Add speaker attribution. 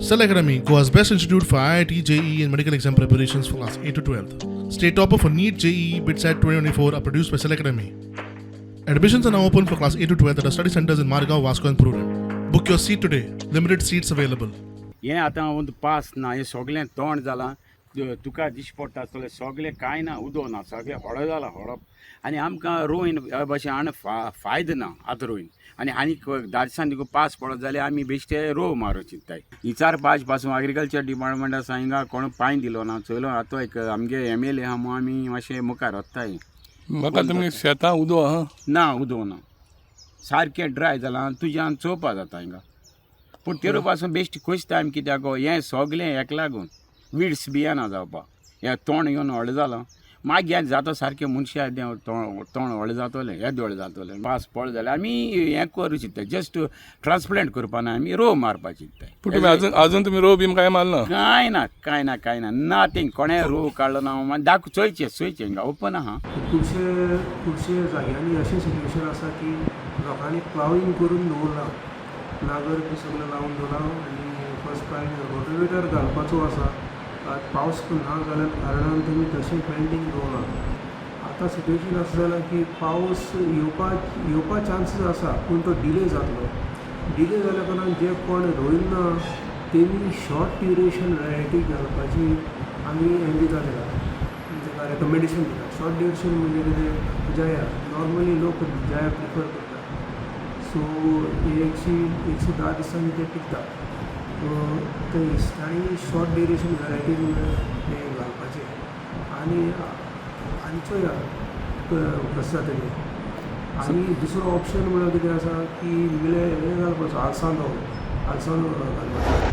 Speaker 1: Cell Academy, Goa's best institute for IIT, JEE and medical exam preparations for class 8 to 12th. State topper for NEET, JEE, BITSAT 2024 are produced by Cell Academy. Admissions are now open for class 8 to 12th at our study centers in Margao, Vasco and Purun. Book your seat today. Limited seats available.
Speaker 2: हें आतां ಒಂದು pass ना हें सगळें तोंड जालां तुका दिश्टी पडटा आसतलें सगळें कांय ना उदो ना सगळें हळद जाला हळप आनी आमकां रोवन ह्या भाशेन आनी फायदो ना आतां रोवन आनी आनीक धा दिसान तुका पास पडत जाल्यार आमी बेश्टे रोव मारूं चिंत्ताय विचारपाच पासून एग्रीकल्चर डिपार्टमेंट आसा हिंगा कोण पांय दिलो ना चलो आतां एक आमगे MLA आहा म्हूण आमी मातशें मुखार वत्ताय.
Speaker 3: म्हाका तुमी शेतां उदो आहा
Speaker 2: ना उदो ना सारकें ड्राय जालां तुज्यान चोवपा जाता हिंगा पूण तेरू पासून बेश्टी खोजता आमी कित्याक हें सगळें हेका लागून विड्स बी येना जावपाक हें तोंड येवन व्हडलें जालां मागीर हें जाता सारकें मनशां तोंड व्हडलें जातलें येद व्हडलें जातलें पास पडलें जाल्यार आमी हें करूं चिंत्ताय जस्ट ट्रान्सप्लांट करपा ना आमी रोव मारपा चिंत्ताय.
Speaker 3: पूण तुमी आजून तुमी रोव बीन कांय मारना
Speaker 2: कांय ना नाथींग कोणें रोव काडलो ना मागीर चोयचें हिंगा ओपन आहा.
Speaker 4: खुबशे जाग्यांनी अशें सिट्युएशन आसा की लोकांनी प्लाविंग करून दवरला नागर बी सगळें लावन दवरला आनी फर्स्ट टायम रोटोवेटर घालपाचो आसा पावस ना जाल्या कारणान तुमी तशें पेंडींग दवरला. आतां सिट्युएशन आसा जाल्यार की पावस येवपा चान्सीस आसा पूण तो डिले जातलो. डिले जाल्या कारणान जे कोण रोयना तेमी शॉर्ट ड्युरेशन वेरायटी घालपाची आमी हें दिता ताका रेकमेंडेशन दिता. शॉर्ट ड्युरेशन म्हणजे कितें जया नॉर्मली लोक जया प्रिफर करता सो 110 दिसांनी ते पिकता आनी शॉर्ट ड्युरेशन वेरायटी हें घालपाचें आनी चोया कसो जातलें. आनी दुसरो ऑप्शन म्हळ्यार कितें आसा की हें घालपाचो आलसांदो घालपाचो